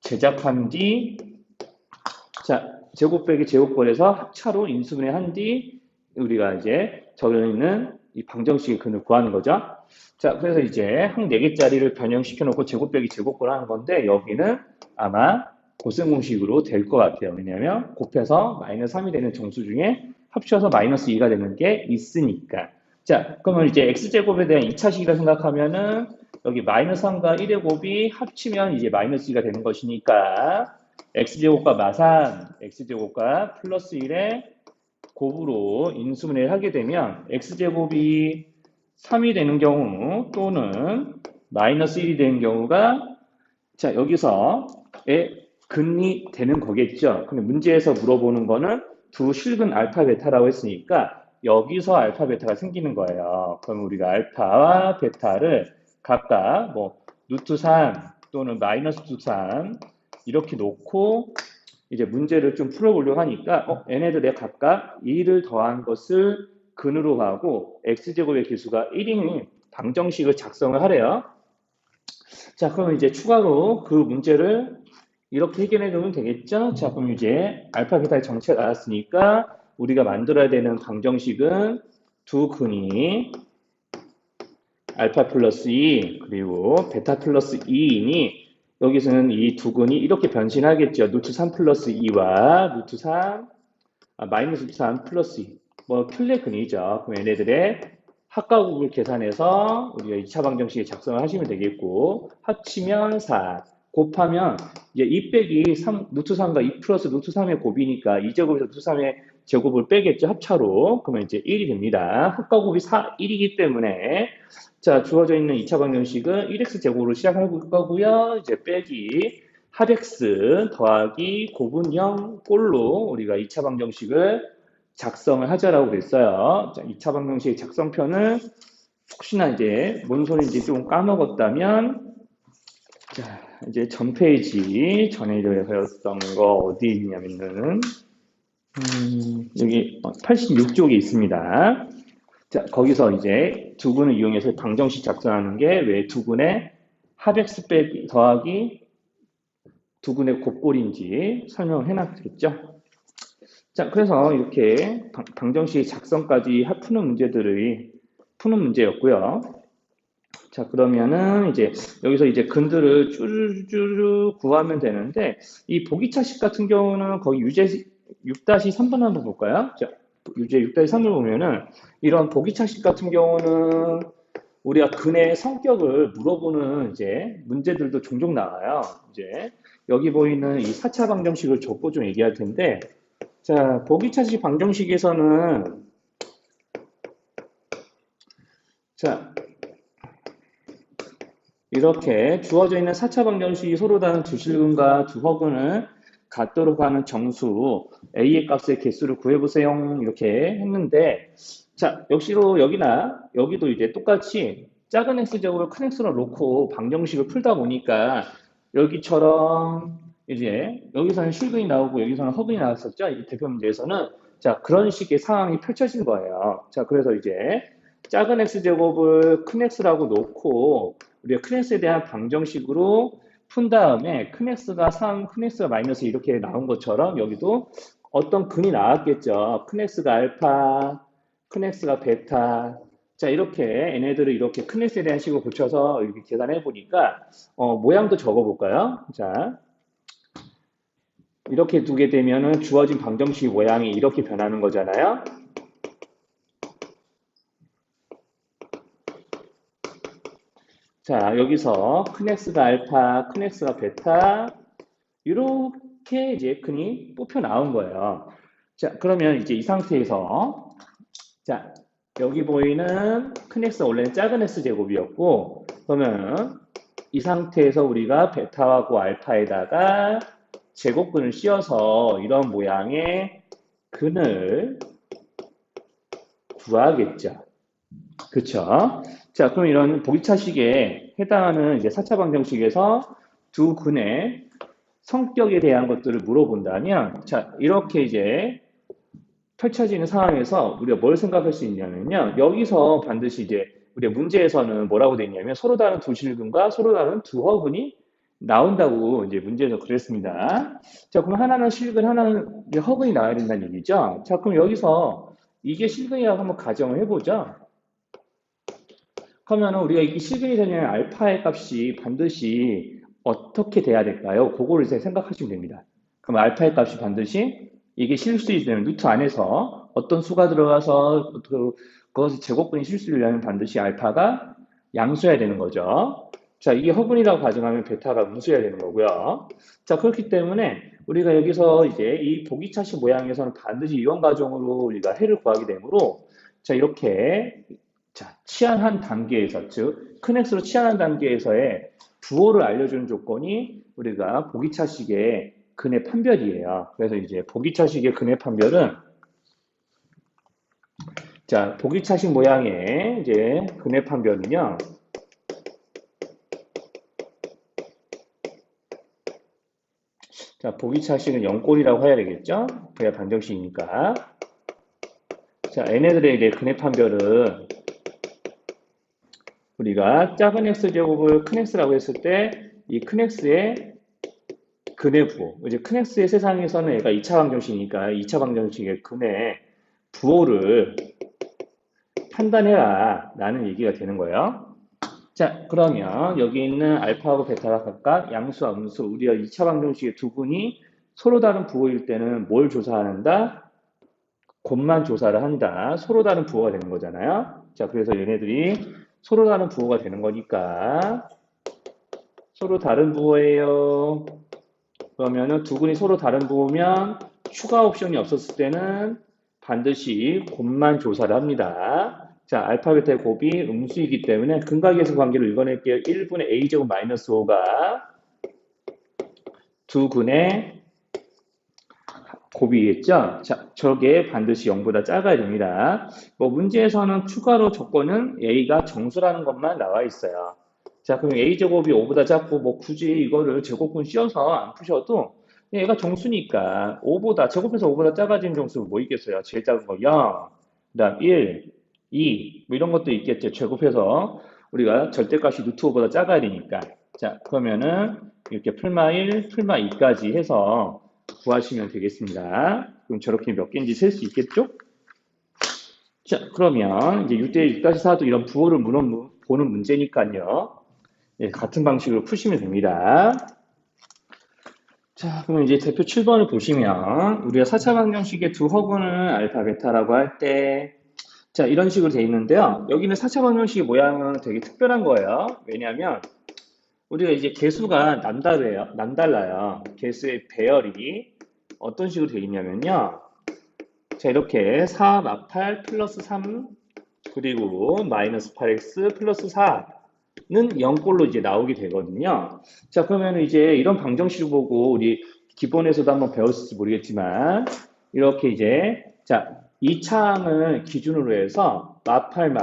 제작한 뒤 자, 제곱 빼기 제곱꼴에서 합차로 인수분해 한 뒤 우리가 이제 적혀 있는 이 방정식의 근을 구하는 거죠. 자, 그래서 이제 항 4개짜리를 변형시켜 놓고 제곱 빼기 제곱꼴 하는 건데 여기는 아마 곱셈 공식으로 될 것 같아요. 왜냐하면 곱해서 마이너스 3이 되는 정수 중에 합쳐서 마이너스 2가 되는 게 있으니까. 자, 그러면 이제 x제곱에 대한 2차식이라 생각하면은 여기 마이너스 3과 1의 곱이 합치면 이제 마이너스 2가 되는 것이니까 x제곱과 마산 x제곱과 플러스 1의 곱으로 인수분해를 하게 되면 x제곱이 3이 되는 경우 또는 마이너스 1이 되는 경우가 자 여기서 근이 되는 거겠죠. 근데 문제에서 물어보는 거는 두 실근 알파 베타라고 했으니까 여기서 알파 베타가 생기는 거예요. 그럼 우리가 알파와 베타를 각각 뭐 루트 3 또는 마이너스 루트 3 이렇게 놓고 이제 문제를 좀 풀어보려고 하니까 얘네들의 각각 2를 더한 것을 근으로 하고 x제곱의 기수가 1인 방정식을 작성을 하래요. 자, 그럼 이제 추가로 그 문제를 이렇게 해결해 놓으면 되겠죠? 자, 그럼 이제 알파, 베타의 정체가 알았으니까 우리가 만들어야 되는 방정식은 두 근이 알파 플러스 2 그리고 베타 플러스 2이니 여기서는 이 두 근이 이렇게 변신하겠죠. 루트 3 플러스 2와 루트 3 마이너스 루트 3 플러스 2 뭐 틀레 근이죠. 그럼 얘네들의 합가곱을 계산해서 우리가 2차 방정식에 작성을 하시면 되겠고 합치면 4 곱하면 이제 2 빼기 3, 루트 3과 2 플러스 루트 3의 곱이니까 2제곱에서 루트 3의 제곱을 빼겠죠. 합차로. 그러면 이제 1이 됩니다. 합가곱이 1이기 때문에 자, 주어져 있는 2차 방정식은 1x 제곱으로 시작할 거고요. 이제 빼기 합x 더하기 곱은0 꼴로 우리가 2차 방정식을 작성을 하자라고 그랬어요. 자, 2차 방정식 작성편을 혹시나 이제 뭔 소리인지 좀 까먹었다면 자, 이제 전 페이지 전에 배웠던 거 어디 있냐면은 여기 86쪽에 있습니다. 자, 거기서 이제 두근을 이용해서 방정식 작성하는 게 왜 두근의 합x 빼기 더하기 두근의 곱꼴인지 설명을 해놨겠죠. 자, 그래서 이렇게 방정식 작성까지 푸는 문제였고요. 자, 그러면은 이제 여기서 이제 근들을 쭈르쭈르 구하면 되는데 이 보기차식 같은 경우는 거기 유제 6-3번 한번 볼까요? 자, 유제 6-3을 보면은 이런 보기차식 같은 경우는 우리가 근의 성격을 물어보는 이제 문제들도 종종 나와요. 이제 여기 보이는 이 4차 방정식을 적고 좀 얘기할 텐데 자, 보기차식 방정식에서는 자, 이렇게 주어져 있는 4차 방정식이 서로 다른 두 실근과 두 허근을 갖도록 하는 정수 A의 값의 개수를 구해보세요. 이렇게 했는데 자, 역시로 여기도 이제 똑같이 작은 x제곱을 큰 x로 놓고 방정식을 풀다 보니까 여기처럼 이제 여기서는 실근이 나오고 여기서는 허근이 나왔었죠. 이 대표 문제에서는 자, 그런 식의 상황이 펼쳐진 거예요. 자, 그래서 이제 작은 x제곱을 큰 x라고 놓고 우리가 큰 x에 대한 방정식으로 푼 다음에 큰 x가 3, 큰 x가 마이너스 이렇게 나온 것처럼 여기도 어떤 근이 나왔겠죠. 큰 x가 알파, 큰 x가 베타. 자, 이렇게 얘네들을 이렇게 큰 x에 대한 식으로 고쳐서 이렇게 계산해 보니까 모양도 적어 볼까요? 자, 이렇게 두게 되면은 주어진 방정식 모양이 이렇게 변하는 거잖아요. 자, 여기서 큰 X가 알파, 큰 X가 베타, 이렇게 이제 큰이 뽑혀 나온 거예요. 자, 그러면 이제 이 상태에서, 자, 여기 보이는 큰 X가 원래는 작은 X 제곱이었고, 그러면 이 상태에서 우리가 베타하고 알파에다가 제곱근을 씌워서 이런 모양의 근을 구하겠죠. 그쵸? 자, 그럼 이런 보기차식에 해당하는 이제 4차 방정식에서 두 근의 성격에 대한 것들을 물어본다면, 자, 이렇게 이제 펼쳐지는 상황에서 우리가 뭘 생각할 수 있냐면요. 여기서 반드시 이제 우리가 문제에서는 뭐라고 돼 있냐면 서로 다른 두 실근과 서로 다른 두 허근이 나온다고 이제 문제에서 그랬습니다. 자, 그럼 하나는 실근, 하나는 이제 허근이 나와야 된다는 얘기죠. 자, 그럼 여기서 이게 실근이라고 한번 가정을 해보죠. 그러면 우리가 이게 실근이 되려면 알파의 값이 반드시 어떻게 돼야 될까요? 그거를 이제 생각하시면 됩니다. 그럼 알파의 값이 반드시 이게 실수이 되면 루트 안에서 어떤 수가 들어가서 그것이 제곱근이 실수이려면 반드시 알파가 양수여야 되는 거죠. 자, 이게 허분이라고 가정하면 베타가 음수여야 되는 거고요. 자, 그렇기 때문에 우리가 여기서 이제 이 보기차식 모양에서는 반드시 이원 가정으로 우리가 해를 구하게 되므로 자, 이렇게 자, 치환한 단계에서, 즉, 큰 X로 치환한 단계에서의 부호를 알려주는 조건이 우리가 보기차식의 근의 판별이에요. 그래서 이제 보기차식의 근의 판별은, 자, 보기차식 모양의 이제 근의 판별은요, 자, 보기차식은 0꼴이라고 해야 되겠죠? 그래야 반정식이니까. 자, 얘네들의 이제 근의 판별은 우리가 작은 X제곱을 큰 X라고 했을 때, 이 큰 X의 근의 부호. 이제 큰 X의 세상에서는 얘가 2차 방정식이니까 2차 방정식의 근의 부호를 판단해라 라는 얘기가 되는 거예요. 자, 그러면 여기 있는 알파하고 베타가 각각 양수와 음수, 우리가 2차 방정식의 두 근이 서로 다른 부호일 때는 뭘 조사한다? 곱만 조사를 한다. 서로 다른 부호가 되는 거잖아요. 자, 그래서 얘네들이 서로 다른 부호가 되는 거니까 서로 다른 부호예요. 그러면은 두 근이 서로 다른 부호면 추가 옵션이 없었을 때는 반드시 곱만 조사를 합니다. 자, 알파 베타의 곱이 음수이기 때문에 근각계수 관계를 읽어낼게요. 1분의 a제곱 마이너스 5가 두 근의 곱이겠죠? 자, 저게 반드시 0보다 작아야 됩니다. 뭐 문제에서는 추가로 조건은 a가 정수라는 것만 나와 있어요. 자, 그럼 a제곱이 5보다 작고 뭐 굳이 이거를 제곱근 씌워서 안 푸셔도 얘가 정수니까 5보다 제곱해서 5보다 작아진 정수 뭐 있겠어요? 제일 작은 거 0, 그다음 1, 2, 뭐 이런 것도 있겠죠. 제곱해서 우리가 절대값이 루트 5보다 작아야 되니까. 자, 그러면은 이렇게 풀마 1, 풀마 2까지 해서 구하시면 되겠습니다. 그럼 저렇게 몇 개인지 셀 수 있겠죠? 자, 그러면 이제 6대 6까지 사도 이런 부호를 보는 문제니까요. 네, 같은 방식으로 푸시면 됩니다. 자, 그럼 이제 대표 7번을 보시면 우리가 4차 방정식의 두 허분을 알파, 베타라고 할 때, 자, 이런 식으로 돼 있는데요. 여기는 4차 방정식의 모양은 되게 특별한 거예요. 왜냐하면 우리가 이제 개수가 남달라요. 개수의 배열이 어떤 식으로 돼 있냐면요. 자, 이렇게 4 막 8 플러스 3 그리고 마이너스 8x 플러스 4는 0꼴로 이제 나오게 되거든요. 자, 그러면 이제 이런 방정식을 보고 우리 기본에서도 한번 배웠을지 모르겠지만 이렇게 이제 자, 이 창을 기준으로 해서 마팔,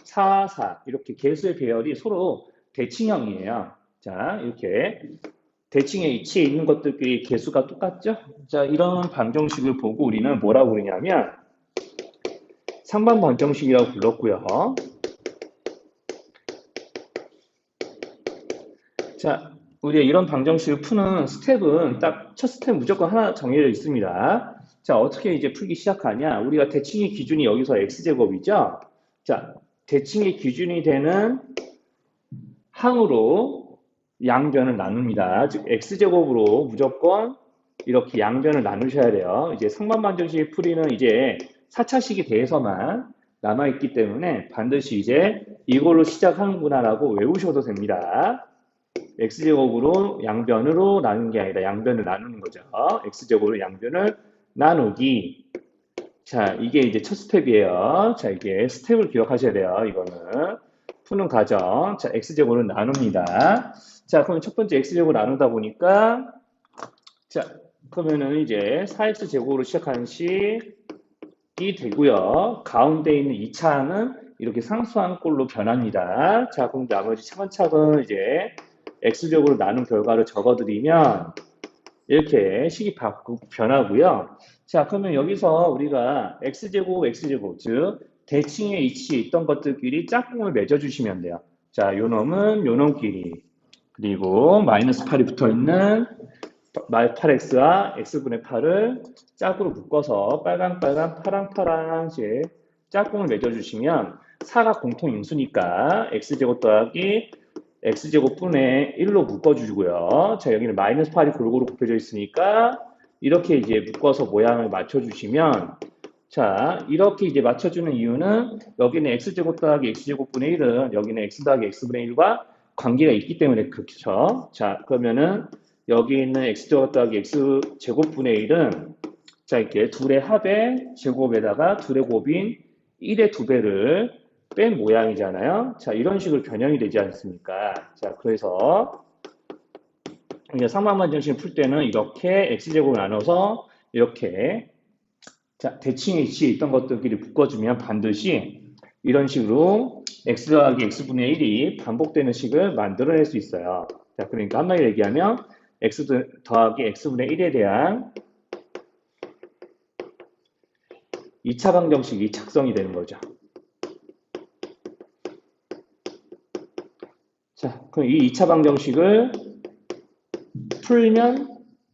4, 4 이렇게 개수의 배열이 서로 대칭형이에요. 자, 이렇게 대칭의 위치에 있는 것들끼리 개수가 똑같죠? 자, 이런 방정식을 보고 우리는 뭐라고 그러냐면 상반 방정식이라고 불렀고요. 자, 우리가 이런 방정식을 푸는 스텝은 딱 첫 스텝 무조건 하나 정해져 있습니다. 자, 어떻게 이제 풀기 시작하냐? 우리가 대칭의 기준이 여기서 x제곱이죠? 자, 대칭의 기준이 되는 항으로 양변을 나눕니다. 즉, x제곱으로 무조건 이렇게 양변을 나누셔야 돼요. 이제 상반반정식의 풀이는 이제 4차식이 돼서만 남아있기 때문에 반드시 이제 이걸로 시작하는구나라고 외우셔도 됩니다. x제곱으로 양변으로 나누는 게 아니라 양변을 나누는 거죠. x제곱으로 양변을 나누기. 자, 이게 이제 첫 스텝이에요. 자, 이게 스텝을 기억하셔야 돼요. 이거는. 푸는 과정. 자, x제곱을 나눕니다. 자, 그럼 첫 번째 x제곱을 나누다 보니까, 자, 그러면은 이제 4x제곱으로 시작하는 식이 되고요. 가운데 있는 2차는 이렇게 상수한 꼴로 변합니다. 자, 그럼 나머지 차근차근 이제 x제곱으로 나눈 결과를 적어드리면, 이렇게 식이 변하고요. 자, 그러면 여기서 우리가 x제곱, 즉 대칭의 위치에 있던 것들끼리 짝꿍을 맺어주시면 돼요. 자, 요 놈은 요 놈끼리, 그리고 마이너스 8이 붙어있는 8x와 x분의 8을 짝으로 묶어서 빨강빨강 파랑파랑씩 짝꿍을 맺어주시면 4가 공통인수니까 x제곱 더하기 x제곱분의 1로 묶어주고요. 자, 여기는 마이너스 8이 골고루 곱해져 있으니까 이렇게 이제 묶어서 모양을 맞춰주시면, 자, 이렇게 이제 맞춰주는 이유는 여기는 x제곱 더하기 x제곱분의 1은 여기는 x 더하기 x분의 1과 관계가 있기 때문에 그렇죠. 자, 그러면은 여기 있는 x제곱 더하기 x제곱분의 1은 자, 이렇게 둘의 합의 제곱에다가 둘의 곱인 1의 2배를 뺀 모양이잖아요. 자, 이런 식으로 변형이 되지 않습니까? 자, 그래서 이제 상반반정식을 풀 때는 이렇게 x제곱을 나눠서 이렇게 자, 대칭의 위치에 있던 것들끼리 묶어주면 반드시 이런 식으로 x 더하기 x분의 1이 반복되는 식을 만들어낼 수 있어요. 자, 그러니까 한마디로 얘기하면 x 더하기 x분의 1에 대한 2차 방정식이 작성이 되는 거죠. 자, 그럼 이 2차 방정식을 풀면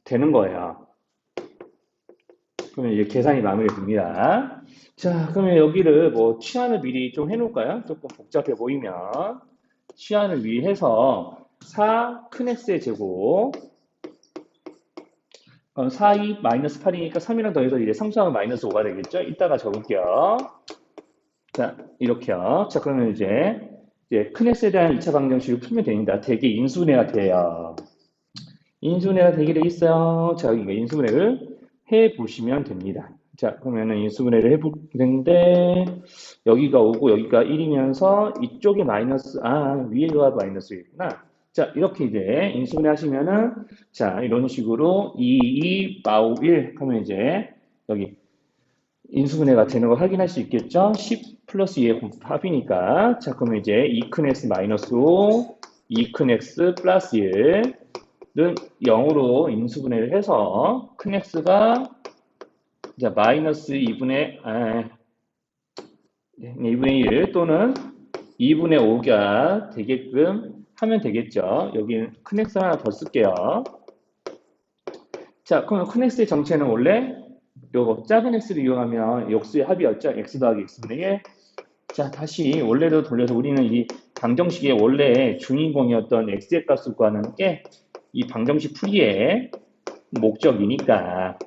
되는 거예요. 그러면 이제 계산이 마무리됩니다. 자, 그러면 여기를 뭐 치환을 미리 좀 해놓을까요? 조금 복잡해 보이면 치환을 미리 해서 4 큰 x의 제곱 4이 마이너스 8이니까 3이랑 더해서 이제 상수하면 마이너스 5가 되겠죠? 이따가 적을게요. 자, 이렇게요. 자, 그러면 이제 큰 x에 대한 2차 방정식을 풀면 됩니다. 대개 인수분해가 돼요. 인수분해가 되게 돼 있어요. 자, 여기 인수분해를 해 보시면 됩니다. 자, 그러면은 인수분해를 해볼 텐데 여기가 5고 여기가 1이면서 이쪽이 마이너스, 위에가 마이너스겠구나. 자, 이렇게 이제 인수분해 하시면은 자, 이런 식으로 2, 마오 1 하면 이제 여기 인수분해가 되는 걸 확인할 수 있겠죠? 10 플러스 2의 합이니까. 자, 그러면 이제 2 큰 x 마이너스 5, 2 큰 x 플러스 1 는 0으로 인수분해를 해서 큰 x가 이제 마이너스 2분의 1 또는 2분의 5가 되게끔 하면 되겠죠. 여기는 큰 x 하나 더 쓸게요. 자, 그럼 큰 x의 정체는 원래 요거 작은 x를 이용하면 역수의 합이었죠. x 더하기 x분의 1. 자, 다시 원래로 돌려서 우리는 이 방정식의 원래 주인공이었던 x의 값을 구하는 게 이 방정식 풀이의 목적이니까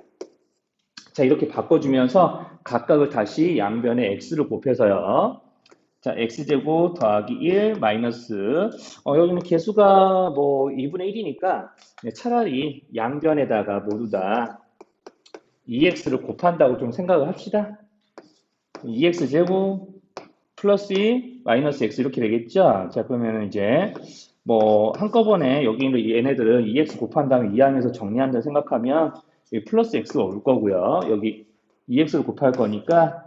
자, 이렇게 바꿔주면서 각각을 다시 양변에 x를 곱해서요. 자, x제곱 더하기 1 마이너스 여기는 개수가 뭐 2분의 1이니까 차라리 양변에다가 모두 다 2x를 곱한다고 좀 생각을 합시다. 2x제곱 플러스 2 마이너스 x 이렇게 되겠죠? 자, 그러면 이제 뭐 한꺼번에 여기 있는 얘네들은 2x 곱한 다음에 2하면서 정리한다 생각하면 플러스 x가 올 거고요. 여기 2x를 곱할 거니까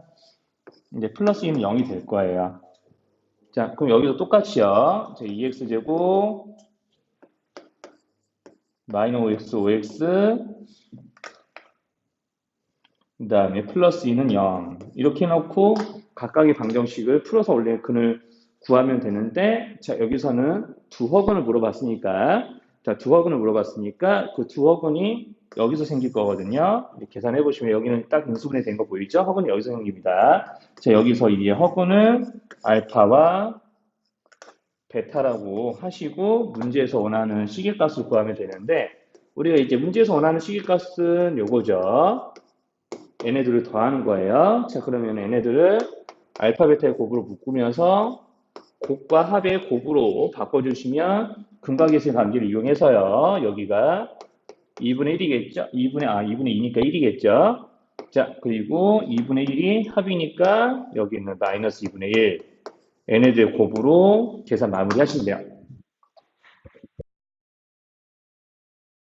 이제 플러스 2는 0이 될 거예요. 자, 그럼 여기도 똑같이요. 2x제곱 마이너스 5x 그 다음에 플러스 2는 0 이렇게 해놓고 각각의 방정식을 풀어서 원래 근을 구하면 되는데 자, 여기서는 두 허근을 물어봤으니까 자, 두 허근을 물어봤으니까 그 두 허근이 여기서 생길 거거든요. 계산해 보시면 여기는 딱 인수분해 된 거 보이죠? 허근이 여기서 생깁니다. 자, 여기서 이 허근을 알파와 베타라고 하시고 문제에서 원하는 시계값을 구하면 되는데 우리가 이제 문제에서 원하는 시기값은 요거죠. 얘네들을 더하는 거예요. 자, 그러면 얘네들을 알파, 베타의 곱으로 묶으면서 곱과 합의 곱으로 바꿔주시면 근각계수의 관계를 이용해서요. 여기가 2분의 1이겠죠? 2분의 2니까 1이겠죠? 자, 그리고 2분의 1이 합이니까 여기 있는 마이너스 2분의 1. 얘네들의 곱으로 계산 마무리 하시면 돼요.